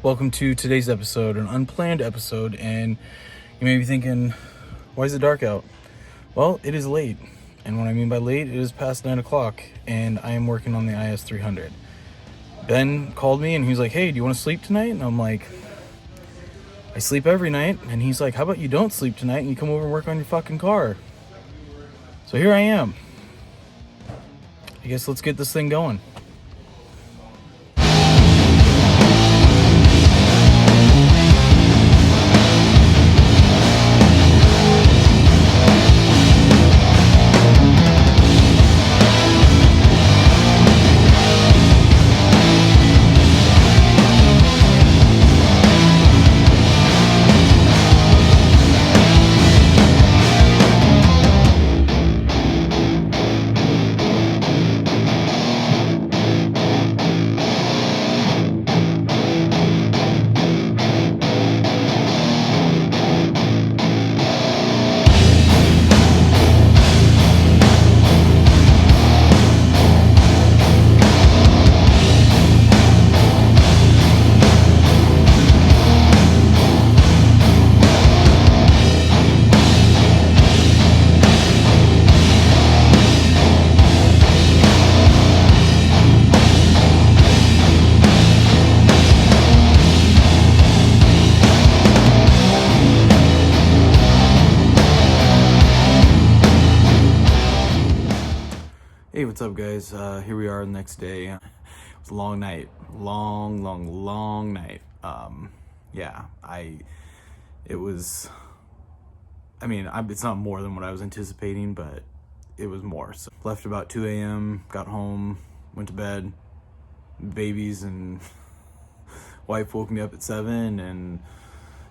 Welcome to today's episode, an unplanned episode, and you may be thinking, why is it dark out? Well, it is late, and what I mean by late, it is past 9 o'clock, and I am working on the IS300. Ben called me, and he was like, hey, do you want to sleep tonight? And I'm like, I sleep every night, and he's like, how about you don't sleep tonight, and you come over and work on your fucking car? So here I am. I guess let's get this thing going. Hey, what's up, guys? Here we are the next day. It was a long night. Long night. It's not more than what I was anticipating, but it was more. So left about 2 a.m., got home, went to bed. Babies and wife woke me up at 7 and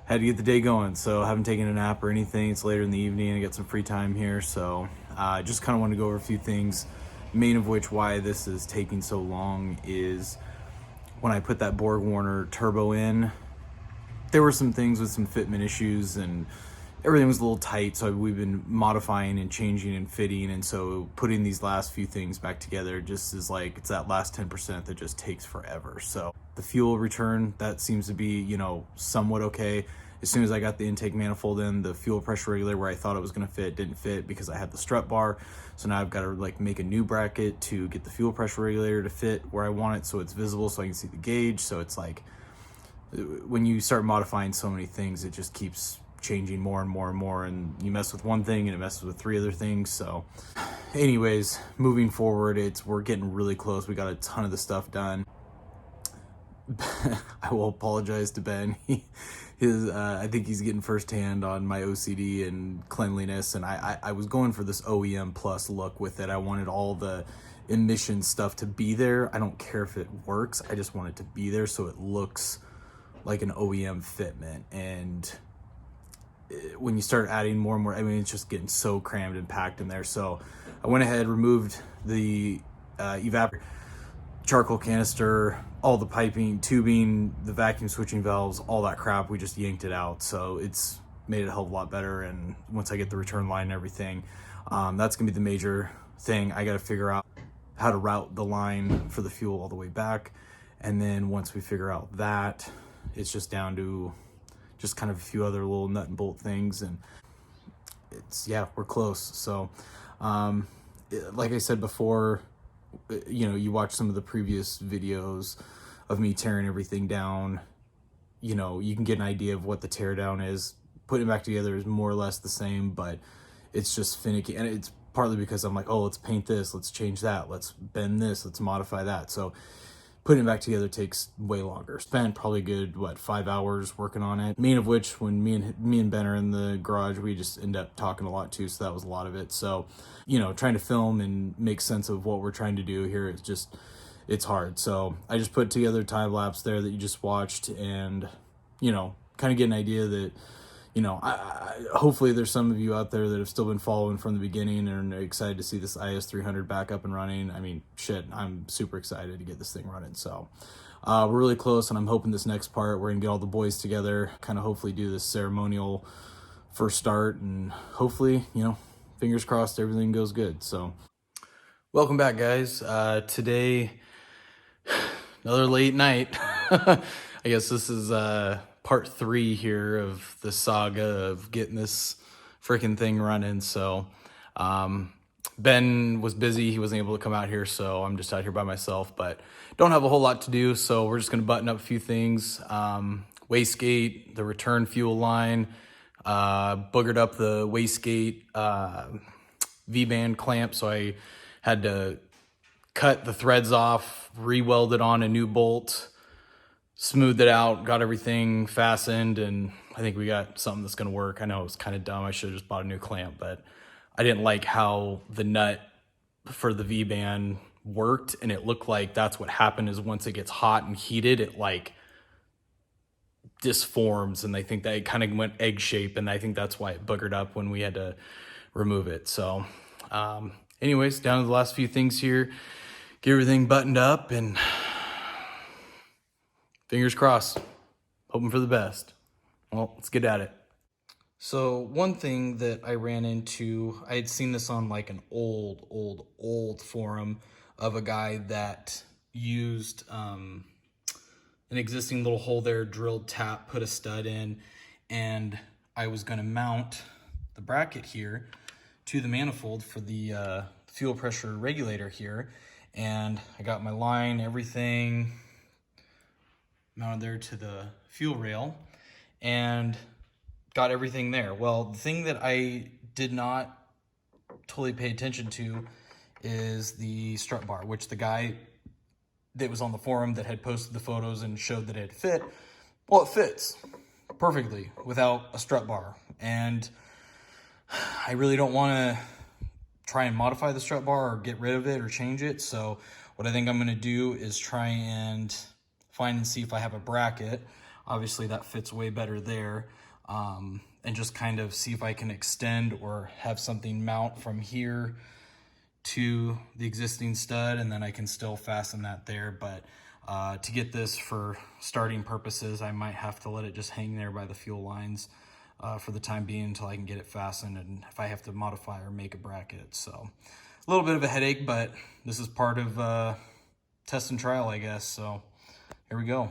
had to get the day going. So I haven't taken a nap or anything. It's later in the evening. I got some free time here. So I just kind of wanted to go over a few things. Main of which why this is taking so long is when I put that Borg Warner turbo in, there were some things with some fitment issues and everything was a little tight, so we've been modifying and changing and fitting, and so putting these last few things back together just is like, it's that last 10% that just takes forever. So the fuel return, that seems to be, somewhat okay. As soon as I got the intake manifold in, the fuel pressure regulator where I thought it was going to fit didn't fit because I had the strut bar. So now I've got to make a new bracket to get the fuel pressure regulator to fit where I want it so it's visible so I can see the gauge. So it's like, when you start modifying so many things, it just keeps changing more and more and more, and you mess with one thing and it messes with 3 other things. So anyways, moving forward, we're getting really close. We got a ton of the stuff done. I will apologize to Ben. I think he's getting firsthand on my OCD and cleanliness, and I was going for this OEM plus look with it. I wanted all the emission stuff to be there. I don't care if it works. I just want it to be there so it looks like an OEM fitment. And when you start adding more and more, it's just getting so crammed and packed in there. So I went ahead, removed the evaporator, charcoal canister, all the piping, tubing, the vacuum switching valves, all that crap. We just yanked it out. So it's made it a hell of a lot better. And once I get the return line and everything, that's gonna be the major thing. I gotta figure out how to route the line for the fuel all the way back. And then once we figure out that, it's just down to just kind of a few other little nut and bolt things. And we're close. So, like I said before, you watch some of the previous videos of me tearing everything down, you can get an idea of what the tear down is. Putting it back together is more or less the same, but it's just finicky. And it's partly because I'm like, oh, let's paint this, let's change that, let's bend this, let's modify that. So putting it back together takes way longer. Spent probably a good 5 hours working on it. Main of which, when me and Ben are in the garage, we just end up talking a lot too, so that was a lot of it. So trying to film and make sense of what we're trying to do here, it's hard. So I just put together a time lapse there that you just watched, and kind of get an idea that hopefully there's some of you out there that have still been following from the beginning and are excited to see this IS300 back up and running. I'm super excited to get this thing running. So we're really close, and I'm hoping this next part, we're gonna get all the boys together, kind of hopefully do this ceremonial first start, and hopefully, fingers crossed, everything goes good. So welcome back, guys. Today, another late night. I guess this is part 3 here of the saga of getting this freaking thing running. So Ben was busy. He wasn't able to come out here, so I'm just out here by myself, but don't have a whole lot to do, so we're just going to button up a few things. Wastegate, the return fuel line, boogered up the wastegate V-band clamp, so I had to cut the threads off, re-welded on a new bolt, smoothed it out, got everything fastened, and I think we got something that's going to work. I know it was kind of dumb. I should have just bought a new clamp, but I didn't like how the nut for the V-band worked, and it looked like that's what happened is once it gets hot and heated, it like disforms, and I think that it kind of went egg shape, and I think that's why it boogered up when we had to remove it. So anyways, down to the last few things here, get everything buttoned up, and fingers crossed, hoping for the best. Well, let's get at it. So one thing that I ran into, I had seen this on like an old forum of a guy that used an existing little hole there, drilled tap, put a stud in, and I was going to mount the bracket here to the manifold for the fuel pressure regulator here. And I got my line, everything mounted there to the fuel rail and got everything there. Well, the thing that I did not totally pay attention to is the strut bar, which the guy that was on the forum that had posted the photos and showed that it fit, well, it fits perfectly without a strut bar. And I really don't want to try and modify the strut bar or get rid of it or change it. So what I think I'm going to do is try and find and see if I have a bracket. Obviously that fits way better there. And just kind of see if I can extend or have something mount from here to the existing stud, and then I can still fasten that there. But to get this for starting purposes, I might have to let it just hang there by the fuel lines for the time being until I can get it fastened, and if I have to modify or make a bracket. So a little bit of a headache, but this is part of test and trial, I guess. So here we go.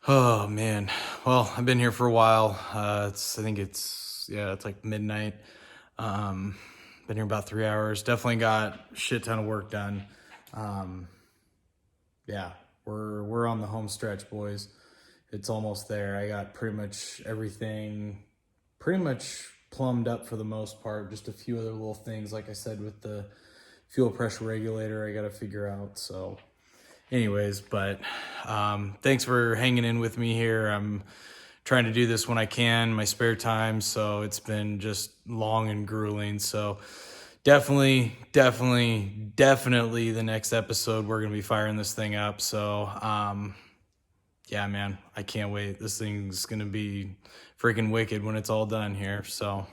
Oh man, well, I've been here for a while. I think it's like midnight. Been here about 3 hours. Definitely got a shit ton of work done. Yeah, we're on the home stretch, boys. It's almost there. I got pretty much everything pretty much plumbed up for the most part. Just a few other little things, like I said, with the fuel pressure regulator I got to figure out. So anyways, but thanks for hanging in with me here. I'm trying to do this when I can, my spare time, so it's been just long and grueling. So definitely the next episode we're gonna be firing this thing up. So yeah, man, I can't wait. This thing's gonna be freaking wicked when it's all done here. So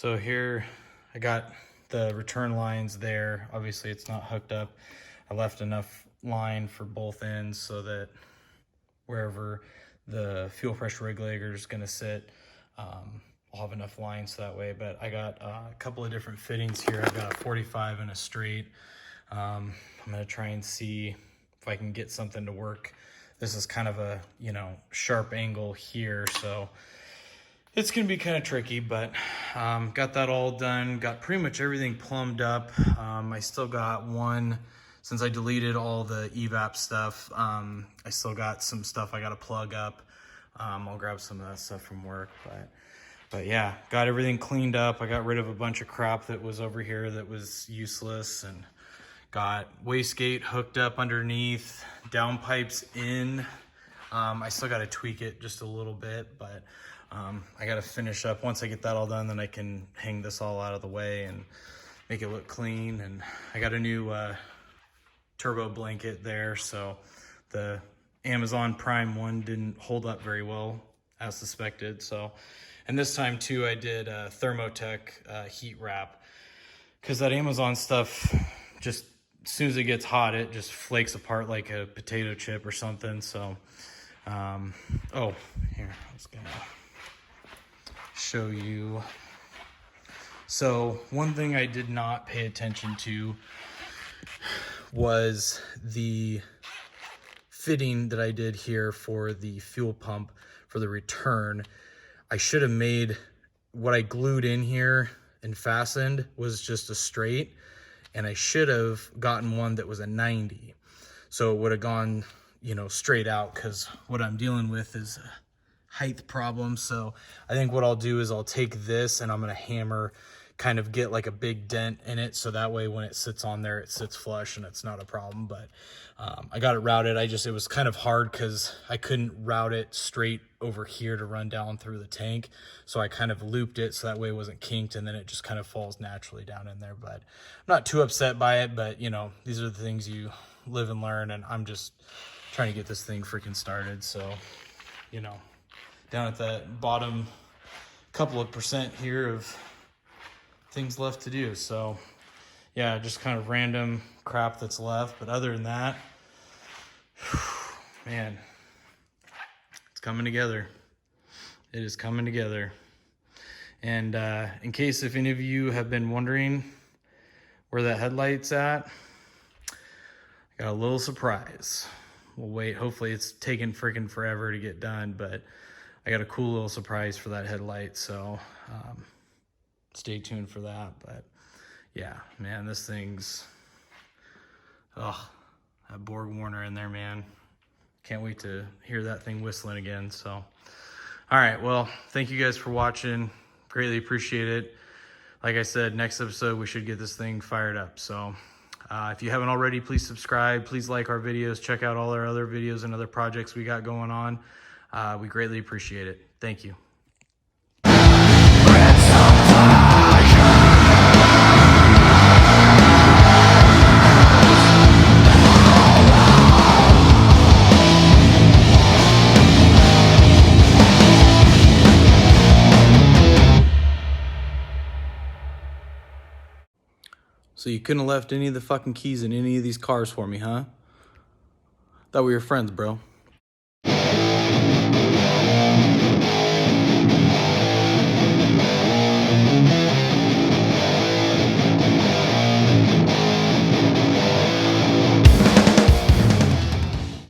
here I got the return lines there. Obviously it's not hooked up. I left enough line for both ends so that wherever the fuel pressure regulator is going to sit, I'll have enough lines that way. But I got a couple of different fittings here. I've got a 45 and a straight. I'm going to try and see if I can get something to work. This is kind of a, sharp angle here, so it's going to be kind of tricky, but got that all done. Got pretty much everything plumbed up. I still got one, since I deleted all the evap stuff, I still got some stuff I got to plug up. I'll grab some of that stuff from work, but yeah, got everything cleaned up. I got rid of a bunch of crap that was over here that was useless, and got wastegate hooked up underneath, downpipes in. I still got to tweak it just a little bit, but I got to finish up. Once I get that all done, then I can hang this all out of the way and make it look clean. And I got a new turbo blanket there, so the Amazon Prime one didn't hold up very well as suspected. So, and this time too, I did a Thermotech heat wrap, because that Amazon stuff, just as soon as it gets hot, it just flakes apart like a potato chip or something. So oh, here, I was gonna show you. So one thing I did not pay attention to was the fitting that I did here for the fuel pump for the return. I should have made what I glued in here and fastened was just a straight, and I should have gotten one that was a 90. So it would have gone, you know, straight out, because what I'm dealing with is a height problem. So I think what I'll do is I'll take this and I'm gonna hammer, kind of get like a big dent in it, so that way when it sits on there, it sits flush and it's not a problem. But I got it routed. It was kind of hard because I couldn't route it straight over here to run down through the tank. So I kind of looped it so that way it wasn't kinked, and then it just kind of falls naturally down in there. But I'm not too upset by it, but you know, these are the things you live and learn, and I'm just trying to get this thing freaking started. So, you know, down at that bottom couple of percent here of things left to do. So yeah, just kind of random crap that's left, but other than that, man, it's coming together. It is coming together. And in case if any of you have been wondering where that headlight's at, I got a little surprise. We'll wait. Hopefully it's taken freaking forever to get done, but I got a cool little surprise for that headlight. So stay tuned for that. But yeah, man, this thing's, oh, that Borg Warner in there, man. Can't wait to hear that thing whistling again. So, all right, well, thank you guys for watching. Greatly appreciate it. Like I said, next episode, we should get this thing fired up. So if you haven't already, please subscribe. Please like our videos. Check out all our other videos and other projects we got going on. We greatly appreciate it. Thank you. So you couldn't have left any of the fucking keys in any of these cars for me, huh? Thought we were friends, bro.